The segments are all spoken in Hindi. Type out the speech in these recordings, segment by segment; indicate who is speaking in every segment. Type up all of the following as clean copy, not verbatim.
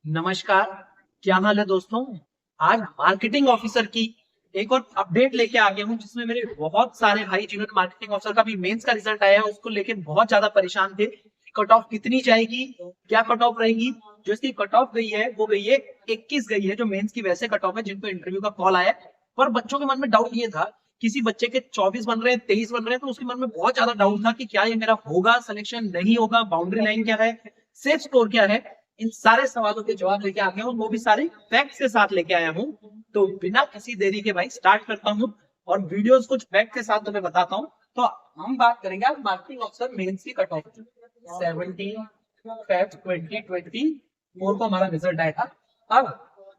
Speaker 1: नमस्कार। क्या हाल है दोस्तों। आज मार्केटिंग ऑफिसर की एक और अपडेट लेके आ गया हूँ, जिसमें मेरे बहुत सारे भाई जिन्होंने मार्केटिंग ऑफिसर का भी मेंस का रिजल्ट आया है उसको लेके बहुत ज्यादा परेशान थे। कट ऑफ कितनी जाएगी, क्या कट ऑफ रहेगी। जो इसकी कट ऑफ गई है वो गई है 21 गई है, जो मेंस की वैसे कट ऑफ है जिनको इंटरव्यू का कॉल आया है। पर बच्चों के मन में डाउट ये था, किसी बच्चे के 24 बन रहे हैं, 23 बन रहे हैं, तो उसके मन में बहुत ज्यादा डाउट था कि क्या ये मेरा होगा, सिलेक्शन नहीं होगा, बाउंड्री लाइन क्या है, सेफ स्कोर क्या है। इन सारे सवालों के जवाब लेके आ गया हूँ, वो भी सारे फैक्ट्स के साथ लेके आया हूँ। तो बिना किसी देरी के भाई स्टार्ट करता हूँ और वीडियोस कुछ फैक्ट के साथ तुम्हें बताता हूँ। तो हम बात करेंगे आज मार्केटिंग ऑफिसर मेंस की कट ऑफ 17 Feb 2024 को हमारा रिजल्ट आया था। अब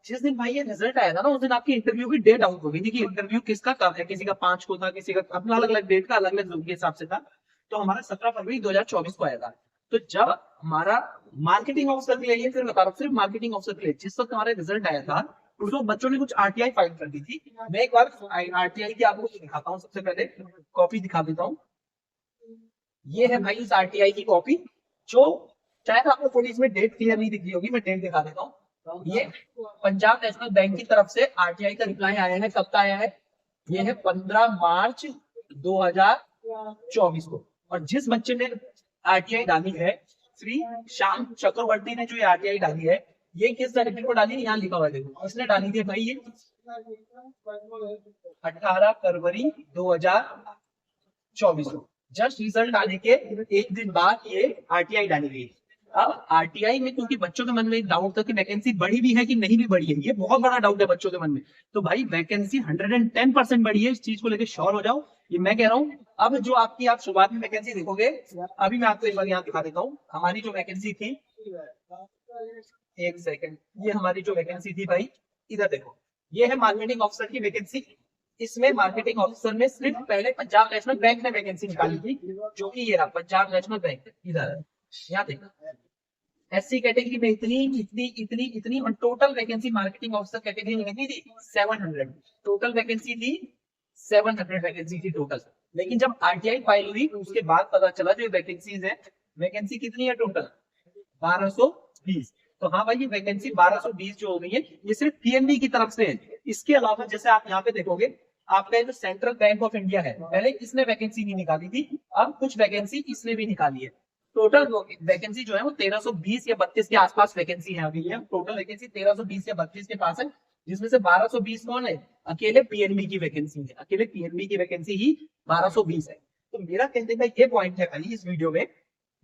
Speaker 1: जिस दिन भाई ये रिजल्ट आया था ना, उस दिन आपकी इंटरव्यू की डेट आउट हो गई थी कि इंटरव्यू किसका कब है। किसी का 5 को था, किसी का अपना अलग अलग डेट का अलग अलग के हिसाब से था। तो हमारा 17 फरवरी 2024 को आया था। तो जब हमारा मार्केटिंग ऑफिसर के लिए, फिर बता रहा हूँ सिर्फ मार्केटिंग ऑफिसर के लिए, जिस वक्त हमारा रिजल्ट आया था उस वक्त बच्चों ने कुछ आरटीआई फाइल कर दी थी। मैं एक बार आरटीआई की आपको दिखाता हूँ, सबसे पहले कॉपी दिखा देता हूँ। ये है भाई उस आरटीआई की कॉपी, जो शायद आपको थोड़ी इसमें डेट क्लियर नहीं दिख रही होगी, मैं डेट दिखा देता हूँ। ये पंजाब नेशनल बैंक की तरफ से आरटीआई का रिप्लाई आया है। कब का आया है? ये है 15 मार्च 2024 को। और जिस बच्चे ने आरटीआई डाली है, श्री श्याम चक्रवर्ती ने जो ये आरटीआई डाली है, ये किस तारीख को डाली है यहाँ लिखा हुआ है, देखो इसने डाली थी भाई ये 18 फरवरी 2024 को। जस्ट रिजल्ट आने के एक दिन बाद ये आरटीआई डाली गई। अब आरटीआई में क्योंकि बच्चों के मन में एक डाउट था कि वैकेंसी बढ़ी भी है कि नहीं भी बढ़ी है, ये बहुत बड़ा डाउट है बच्चों के मन में। तो भाई वैकेंसी 110% बढ़ी है, इस चीज को लेकर श्योर हो जाओ, ये मैं कह रहा हूँ। अब जो आपकी आप शुरुआत में वैकेंसी देखोगे, अभी मैं आपको एक बार यहाँ दिखा देता हूँ हमारी जो वैकेंसी थी। एक सेकंड, ये हमारी जो वैकेंसी थी भाई, इधर देखो, ये है मार्केटिंग ऑफिसर की वैकेंसी। इसमें मार्केटिंग ऑफिसर में सिर्फ पहले पंजाब नेशनल बैंक ने वैकेंसी निकाली थी, जो कि ये रहा पंजाब नेशनल बैंक, इधर यहाँ देखो। एससी कैटेगरी में इतनी इतनी इतनी इतनी, और total vacancy marketing officer category में कितनी थी? 700 टोटल वैकेंसी थी। 700 वैकेंसी थी टोटल। लेकिन जब आरटीआई फाइल हुई उसके बाद पता चला जो वैकेंसीज है, वैकेंसी कितनी है टोटल? 1220। तो हाँ भाई, ये वैकेंसी 1220 जो हो गई है, ये सिर्फ पीएनबी की तरफ से है। इसके अलावा जैसे आप यहाँ पे देखोगे, आपका जो सेंट्रल बैंक ऑफ इंडिया है, पहले इसने वैकेंसी नहीं निकाली थी, अब कुछ वैकेंसी इसने भी निकाली है। टोटल वैकेंसी जो है वो 1320 या 32 के आसपास वैकेंसी है अभी। टोटल वैकेंसी 1320 या 32 के पास है, जिसमें से 1220 कौन है? अकेले पीएनबी की वैकेंसी है, अकेले पीएनबी की वैकेंसी ही 1220 है। तो मेरा कहने का ये पॉइंट है भाई इस वीडियो में,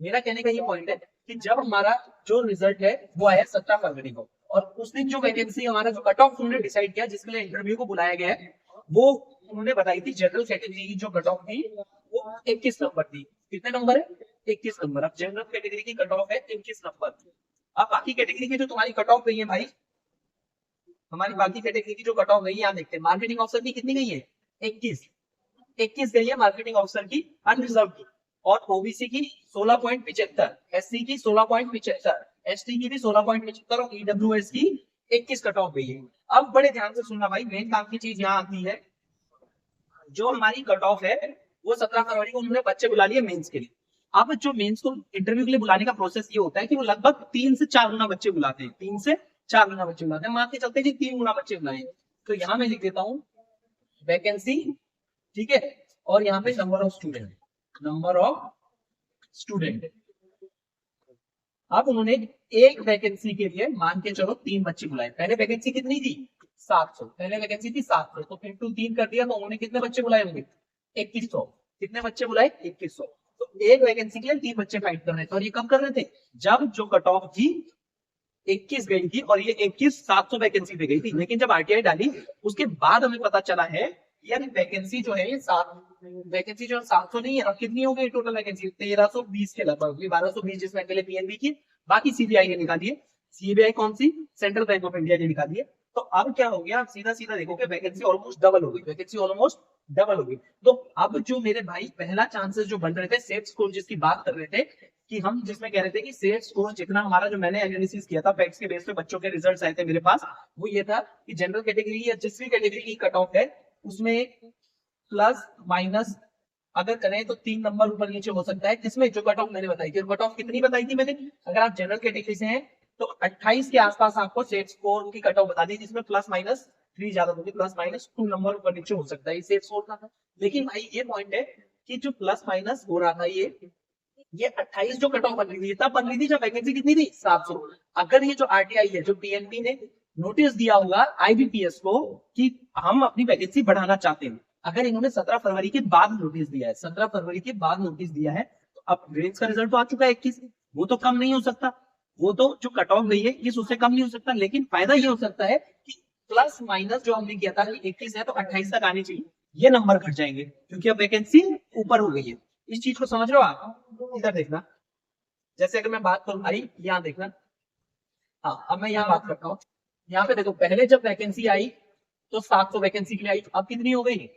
Speaker 1: मेरा कहने का ये पॉइंट है कि जब हमारा जो रिजल्ट है वो आया 17 फरवरी को, और उस दिन जो वैकेंसी हमारा जो कट ऑफ उन्होंने डिसाइड किया, जिसके लिए इंटरव्यू को बुलाया गया है, वो उन्होंने बताई थी जनरल कैटेगरी की जो कट ऑफ थी वो 21 नंबर थी। कितने नंबर है? 21 नंबर। अब जनरल कैटेगरी की कट ऑफ है 21 नंबर। अब बाकी कैटेगरी की जो तुम्हारी कट ऑफ गई है भाई, हमारी बाकी कैटेगरी की जो कट ऑफ गई है यहाँ देखते हैं। मार्केटिंग ऑफिसर की कितनी गई है? 21। 21 गई है मार्केटिंग ऑफिसर की अनरिजर्व की। और ओबीसी की 16.75, एससी की 16.75, एसटी की भी 16.75, और ईडब्ल्यूएस की 21 कट ऑफ गई है। अब बड़े ध्यान से सुनना भाई, मेन काम की चीज यहाँ आती है। जो हमारी कट ऑफ है वो 17 फरवरी को उन्होंने बच्चे बुला लिए मेंस के लिए। अब जो मेंस को इंटरव्यू के लिए बुलाने का प्रोसेस ये होता है कि वो लगभग 3 से 4 गुना बच्चे बुलाते हैं, 3 से 4 गुना बच्चे बुलाते हैं। मान के चलते जी 3 गुना बच्चे बुलाए। तो यहाँ मैं लिख देता हूँ वैकेंसी, ठीक है, और यहाँ पे number of student, number of student. अब उन्होंने एक वैकेंसी के लिए मान के चलो 3 बच्चे बुलाए। पहले वैकेंसी कितनी थी? 700। पहले वैकेंसी थी 700, तो इंटू 3 कर दिया, तो उन्होंने कितने बच्चे बुलाए होंगे? 2100। कितने बच्चे बुलाए? 2100। तो एक वैकेंसी के लिए 3 बच्चे फाइट कर रहे थे, और ये कब कर रहे थे? जब जो कट ऑफ थी 21 गई थी, और ये 21 700 वैकेंसी पे गई थी। लेकिन जब आरटीआई डाली उसके बाद हमें पता चला है यार वैकेंसी जो है ये 700 नहीं है। अब कितनी हो गई टोटल वैकेंसी? 1320 के लगभग, 1220 जिसमें अकेले पीएनबी की, बाकी सीबीआई ने निकाली है। सीबीआई कौन सी? सेंट्रल बैंक ऑफ इंडिया ने निकाली है। तो अब क्या हो गया, आप सीधा सीधा देखोगे वैकेंसी ऑलमोस्ट डबल हो गई, वैकेंसी ऑलमोस्ट डबल हो गई। तो अब जो मेरे भाई पहला चांसेस जो बन रहे थे सेफ स्कोर जिसकी बात कर रहे थे, कि हम जिसमें कह रहे थे कि सेफ स्कोर जितना हमारा, जो मैंने एनालिसिस किया था फैक्ट्स के बेस पे बच्चों के रिजल्ट्स आए थे मेरे पास, वो ये था कि जनरल कैटेगरी या जिस भी कैटेगरी की कट ऑफ है उसमें प्लस माइनस अगर करें तो 3 नंबर ऊपर नीचे हो सकता है। जिसमें जो कट ऑफ मैंने बताई थी, कट ऑफ कितनी बताई थी मैंने? अगर आप जनरल कैटेगरी से हैं तो 28 के आसपास आपको सेट स्कोर की कट ऑफ बता दी, जिसमें +-3 ज्यादा होगी, +-2 नंबर ऊपर नीचे हो सकता है, ये सेट स्कोर था। लेकिन भाई ये पॉइंट है कि जो प्लस माइनस हो रहा था ये 28 जो कट ऑफ बन रही थी तब बन रही थी जब वैकेंसी कितनी थी 700। अगर ये जो आरटीआई है, जो पीएनबी ने नोटिस दिया होगा आईबीपीएस को कि हम अपनी वैकेंसी बढ़ाना चाहते हैं, अगर इन्होंने 17 फरवरी के बाद नोटिस दिया है, 17 फरवरी के बाद नोटिस दिया है, तो अब रेंज का रिजल्ट तो आ चुका है 21, वो तो कम नहीं हो सकता, वो तो जो कट ऑफ गई है इस उससे कम नहीं हो सकता। लेकिन फायदा ये हो सकता है कि प्लस माइनस जो हमने किया था कि 21 है तो 28 तक आनी चाहिए, ये नंबर घट जाएंगे क्योंकि अब वैकेंसी ऊपर हो गई है। इस चीज को समझ रहे हो आप? इधर देखना, जैसे अगर मैं बात करूं भाई, यहाँ देखना, हाँ अब मैं यहाँ बात करता हूँ, यहाँ पे देखो पहले जब वैकेंसी आई तो 700 वैकेंसी के लिए आई, अब कितनी हो गई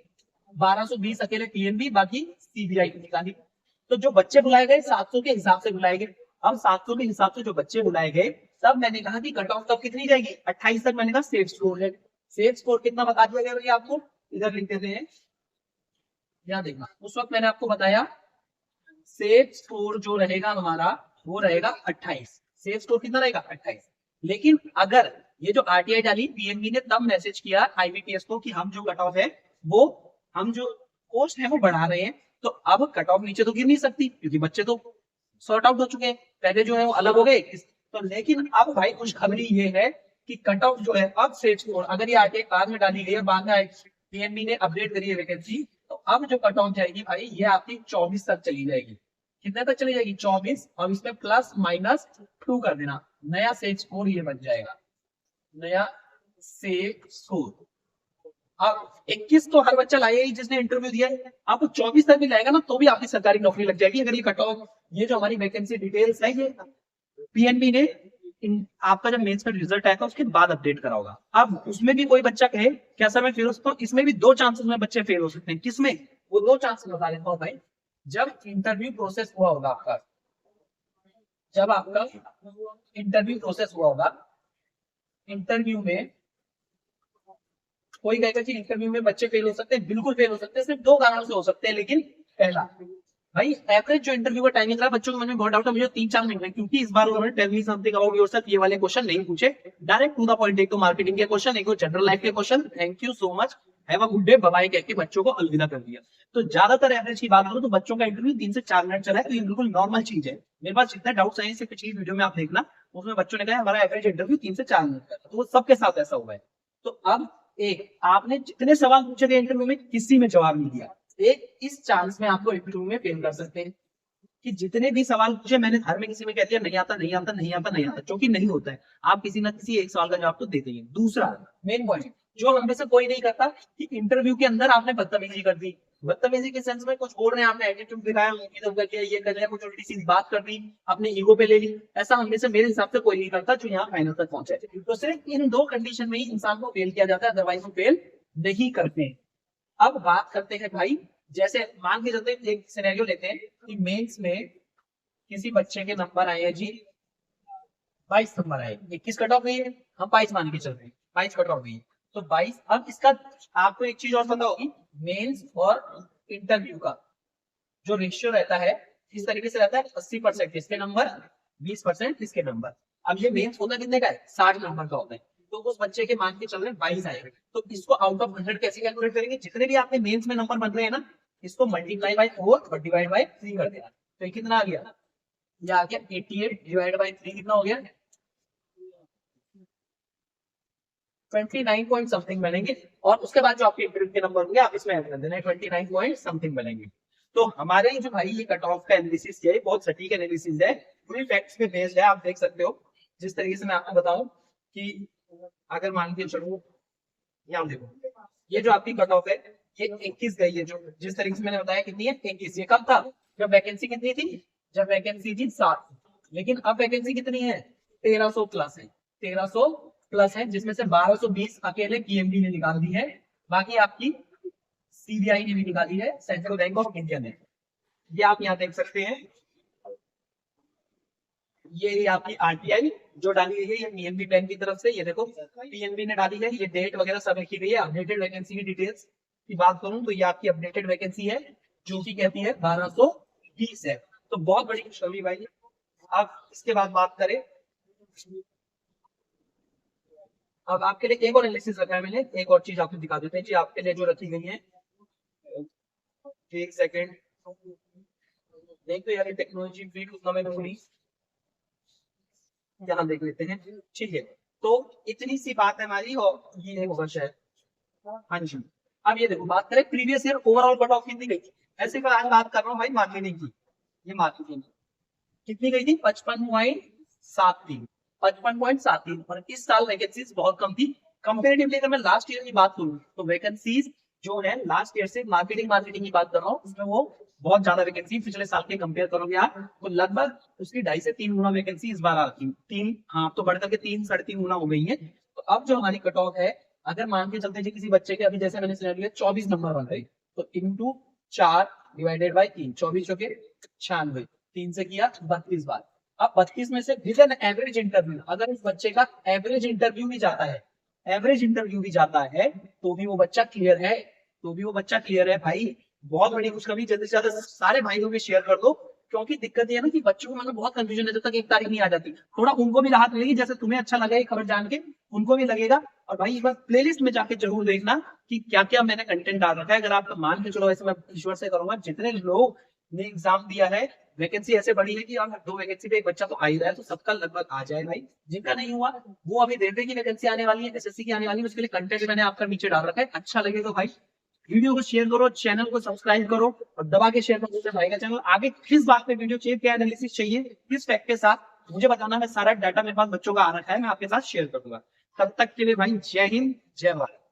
Speaker 1: 1220 अकेले पीएनबी, बाकी सीबीआई की निकाली। तो जो बच्चे बुलाए गए 700 के हिसाब से बुलाए गए, अब 700 के हिसाब से जो बच्चे बुलाए गए तब मैंने कहा कि कट ऑफ तब कितनी जाएगी 28 तक, मैंने कहा सेफ स्कोर है। सेफ स्कोर कितना बता दिया गया भैया आपको, इधर लिख देते हैं, यहाँ देखना उस वक्त मैंने आपको बताया सेफ स्कोर जो रहेगा हमारा वो रहेगा 28, सेफ स्कोर कितना रहेगा 28। लेकिन अगर ये जो आरटीआई डाली पीएनबी ने तब मैसेज किया आईबीपीएस को कि हम जो कट ऑफ है वो, हम जो पोस्ट है वो बढ़ा रहे हैं, तो अब कट ऑफ नीचे तो गिर नहीं सकती क्योंकि बच्चे तो सॉर्ट आउट हो चुके हैं, पहले जो है वो अलग हो गए। तो लेकिन अब भाई खुशखबरी ये है कि कट ऑफ जो है अब सेफ स्कोर, अगर ये आरटीआई बाद में डाली गई है, बाद में पीएनबी ने अपडेट करी है वैकेंसी, तो अब जो कट ऑफ जाएगी भाई ये आपकी 24 तक चली जाएगी। कितने तक चली जाएगी 24, और इसमें +-2 कर देना, नया सेफ स्कोर ये बन जाएगा, नया सेफ स्कोर। अब 21 तो हर बच्चा लाएगा ही जिसने इंटरव्यू दिया है, आपको 24 तक भी लाएगा ना तो भी आपकी सरकारी नौकरी लग जाएगी, अगर ये कट ऑफ, ये जो हमारी वैकेंसी डिटेल्स है ये पीएनबी ने आपका जब मेंस का रिजल्ट आएगा उसके बाद अपडेट करा होगा। अब उसमें भी कोई बच्चा कहे क्या सर मैं फेल हो सकता हूँ, इसमें भी 2 चांसेस में बच्चे फेल हो सकते हैं। किसमें, वो 2 चांसेस बता देता हूँ भाई। जब इंटरव्यू प्रोसेस हुआ होगा आपका, जब आपका इंटरव्यू प्रोसेस हुआ होगा, इंटरव्यू में कोई कहेगा कि इंटरव्यू में बच्चे फेल हो सकते हैं, बिल्कुल फेल हो सकते हैं, सिर्फ 2 कारणों से हो सकते हैं। लेकिन पहला भाई एवरेज जो इंटरव्यू का टाइमिंग रहा, बच्चों के मन में बहुत डाउट है, मुझे 3-4 मिनट में, क्योंकि इस बार उन्होंने tell me something about yourself ये वाले क्वेश्चन नहीं पूछे, डायरेक्ट टू द पॉइंट, एक तो मार्केटिंग के क्वेश्चन, एक तो जनरल लाइफ के question, thank you so much, have a good day, bye bye कह के बच्चों को अलविदा कर दिया। तो ज्यादातर एवरेज की बात करूं तो बच्चों का इंटरव्यू 3 से 4 मिनट चला है, तो ये बिल्कुल नॉर्मल चीज है। मेरे पास जितने डाउट्स आए हैं पिछली वीडियो में आप देखना, उसमें बच्चों ने कहा हमारा एवरेज इंटरव्यू 3 से 4 मिनट का, तो वो सबके साथ ऐसा हुआ है। तो अब एक आपने जितने सवाल पूछे थे इंटरव्यू में किसी में जवाब नहीं दिया, एक इस चांस में आपको इंटरव्यू में फेल कर सकते हैं कि जितने भी सवाल पूछे मैंने हर में किसी में कह दिया नहीं आता नहीं आता नहीं आता नहीं आता, जो कि नहीं होता है, आप किसी ना किसी एक सवाल का जवाब तो देते ही। दूसरा मेन पॉइंट जो हम में से कोई नहीं करता कि इंटरव्यू के अंदर आपने बदतमीजी कर दी, बदतमीजी के सेंस में कुछ बोल रहे हैं, आपने एटीट्यूड दिखाया, इधर उधर किया, ये कर लिया, कुछ उल्टी सीधी बात कर दी, अपने ईगो पे ले ली, ऐसा हम में से मेरे हिसाब से कोई नहीं करता जो यहाँ फाइनल तक पहुंचे। तो सिर्फ इन 2 कंडीशन में ही इंसान को फेल किया जाता है, अदरवाइज वो फेल नहीं करते। अब बात करते हैं भाई, जैसे मान के चलते एक सिनेरियो लेते हैं कि मेंस में किसी बच्चे के नंबर आए हैं जी 22 नंबर आए, 21 कट ऑफ गई है, हम 22 मान के चल रहे हैं, 22 कट ऑफ गई है, तो 22। अब इसका आपको एक चीज और पता होगी, मेंस और इंटरव्यू का जो रेशियो रहता है इस तरीके से रहता है, 80% इसके नंबर, 20% इसके नंबर। अब ये मेंस होता कितने का है, 60 नंबर का होता है, तो उस बच्चे के मान के चल रहे हैं 22 आए, तो इसको आउट ऑफ 100 कैसे कैलकुलेट करेंगे, जितने भी आपके मेंस में नंबर बन रहे हैं ना, इसको मल्टीप्लाई बाय 4 और डिवाइड बाय 3 कर देना, तो ये कितना आ गया, ये आ गया 88 डिवाइड बाय 3 कितना हो गया 29 पॉइंट समथिंग बनेंगे, और उसके बाद जो आपके इंटरव्यू के नंबर होंगे आप इसमें ऐड कर देना, 29 पॉइंट समथिंग बनेंगे। तो हमारे जो भाई ये कट ऑफ का एनालिसिस है बहुत सटीक एनालिसिस है, पूरी फैक्ट्स पे बेस्ड है, आप देख सकते हो। जिस तरीके से मैं आपको बताऊं कि अगर मान के चलो यहाँ देखो, ये जो आपकी कट ऑफ है ये 21 गई है, जो जिस तरीके से मैंने बताया कितनी है 21, ये कब था जब वैकेंसी कितनी थी, जब वैकेंसी थी 7, लेकिन अब वैकेंसी कितनी है 1300 प्लस है, 1300 प्लस है, जिसमें से 1220 अकेले पीएमडी ने निकाल दी है, बाकी आपकी सीबीआई ने भी निकाली है, सेंट्रल बैंक ऑफ इंडिया ने। ये आप यहाँ देख सकते हैं, ये आपकी आरटीआई जो डाली गई है ये पीएनबी बैंक की तरफ से, ये देखो पीएनबी ने डाली है, ये डेट वगैरह सब लिखी गई है। अपडेटेड वैकेंसी की डिटेल्स की बात करूं तो ये आपकी अपडेटेड वैकेंसी है जो कि कहती है 1220 है, तो बहुत बड़ी खुशखबरी भाई। अब इसके बाद बात करें अब आपके लिए एक और एनालिसिस रखा है मैंने, एक और चीज आपको दिखा देते हैं जी, आपके लिए जो रखी गई है। एक सेकेंड, देख तो यार टेक्नोलॉजी फीड उतना मैं थोड़ी यहाँ देख लेते हैं। ठीक है, तो इतनी सी बात है हमारी, और ये होगा शायद। हाँ जी, अब ये देखो, बात करें previous year overall cut off कितनी गई थी, ऐसे पर आज बात कर रहा हूँ भाई मार्केटिंग की। ये मार्केटिंग कितनी गई थी, 55.73, 55.73। और इस साल वैकेंसीज बहुत कम थी कंपेरेटिवली। अगर मैं लास्ट ईयर की बात करूँ तो वैकेंसीज जो है लास्ट ईयर से, मार्केटिंग मार्केटिंग की बात कर रहा हूँ, उसमें वो बहुत ज्यादा वैकेंसी पिछले साल के कंपेयर करोगे आप तो लगभग उसकी 2.5 से 3 गुना वैकेंसी इस बार आ रही है। 3, हाँ, तो बढ़कर के 3 साढ़े 3 गुना हो गई है। तो अब जो हमारी कट ऑफ है, अगर मान के चलते किसी बच्चे के, अभी जैसे मैंने सिनेरियो लिया 24 नंबर बन रही, तो इंटू 4 डिवाइडेड बाई 3, 24 के 96, 3 से किया 32 बार। अब 32 में से विद एन एवरेज इंटरव्यू, अगर उस बच्चे का एवरेज इंटरव्यू भी जाता है, एवरेज इंटरव्यू भी जाता है, तो भी वो बच्चा क्लियर है, तो भी वो बच्चा क्लियर है भाई। बहुत बड़ी खुशखबरी, जल्दी से ज्यादा सारे भाइयों में शेयर कर दो, क्योंकि दिक्कत ये है ना कि बच्चों को मतलब बहुत कंफ्यूजन है, जब तक 1 तारीख नहीं आ जाती। थोड़ा उनको भी राहत मिलेगी, जैसे तुम्हें अच्छा लगा ये खबर जान के, उनको भी लगेगा। और भाई एक बार प्लेलिस्ट में जाके जरूर देखना कि क्या क्या मैंने कंटेंट डाल रखा है। अगर आप मान के चलो, ऐसे मैं ईश्वर से करूंगा, जितने लोग ने एग्जाम दिया है, वैकेंसी ऐसे बड़ी है कि आप 2 वैकेंसी पे एक बच्चा तो आ ही रहा है, तो सबका लगभग आ जाए भाई। जिनका नहीं हुआ वो अभी रेलवे की वैकेंसी आने वाली है, एसएससी की आने वाली है, उसके लिए कंटेंट मैंने आपका नीचे डाल रखा है। अच्छा लगे तो भाई वीडियो को शेयर करो, चैनल को सब्सक्राइब करो, और दबा के शेयर करो भाई का चैनल। आगे किस बात पे वीडियो चाहिए, क्या एनालिसिस चाहिए, किस फैक्ट के साथ, मुझे बताना। मैं सारा डाटा मेरे पास बच्चों का आ रखा है, मैं आपके साथ शेयर करूंगा। तब तक के लिए भाई जय हिंद, जय भारत।